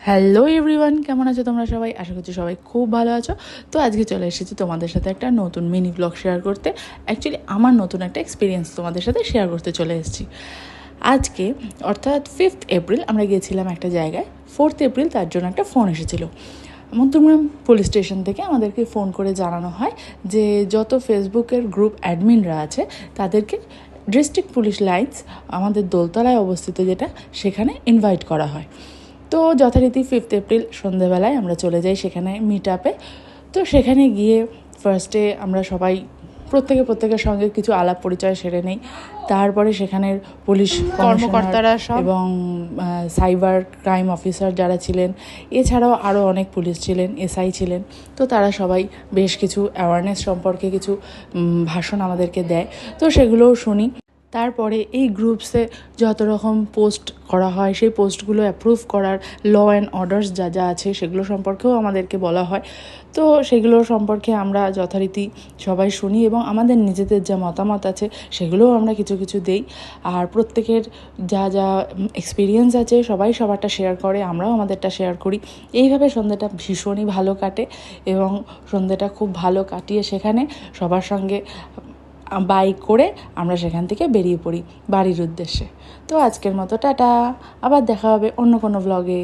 Hello everyone, কেমন আছো তোমরা সবাই? আশা করছি সবাই খুব ভালো আছো। তো আজকে চলে এসেছি তোমাদের সাথে একটা নতুন মিনি ব্লগ শেয়ার করতে। অ্যাকচুয়ালি আমার নতুন একটা এক্সপিরিয়েন্স তোমাদের সাথে শেয়ার করতে চলে এসেছি। আজকে অর্থাৎ 5th এপ্রিল আমরা গিয়েছিলাম একটা জায়গায়। 4th এপ্রিল তার জন্য একটা ফোন এসেছিলো মধ্যমগ্রাম পুলিশ স্টেশন থেকে। আমাদেরকে ফোন করে জানানো হয় যে যত ফেসবুকের গ্রুপ অ্যাডমিনরা আছে তাদেরকে ডিস্ট্রিক্ট পুলিশ লাইন্স আমাদের দোলতলায় অবস্থিত যেটা, সেখানে ইনভাইট করা হয়। তো যথারীতি 5th এপ্রিল সন্ধেবেলায় আমরা চলে যাই সেখানে মিট আপে। তো সেখানে গিয়ে ফার্স্টে আমরা সবাই প্রত্যেকের সঙ্গে কিছু আলাপ পরিচয় সেরে নেই। তারপরে সেখানের পুলিশ কর্মকর্তারা সব এবং সাইবার ক্রাইম অফিসার যারা ছিলেন, এছাড়াও আরও অনেক পুলিশ ছিলেন, এসআই ছিলেন। তো তারা সবাই বেশ কিছু অ্যাওয়ারনেস সম্পর্কে কিছু ভাষণ আমাদেরকে দেয়। তো সেগুলোও শুনি। তারপরে এই গ্রুপসে যত রকম পোস্ট করা হয় সেই পোস্টগুলো অ্যাপ্রুভ করার ল অ্যান্ড অর্ডার্স যা যা আছে সেগুলো সম্পর্কেও আমাদেরকে বলা হয়। তো সেগুলো সম্পর্কে আমরা যথারীতি সবাই শুনি এবং আমাদের নিজেদের যা মতামত আছে সেগুলোও আমরা কিছু কিছু দেই। আর প্রত্যেকের যা যা এক্সপিরিয়েন্স আছে সবাই সবারটা শেয়ার করে, আমরাও আমাদেরটা শেয়ার করি। এইভাবে সন্ধ্যেটা ভীষণই ভালো কাটে এবং সন্ধ্যেটা খুব ভালো কাটিয়ে সেখানে সবার সঙ্গে বাইক করে আমরা সেখান থেকে বেরিয়ে পড়ি বাড়ির উদ্দেশ্যে। তো আজকের মতো টাটা, আবার দেখা হবে অন্য কোনো ব্লগে।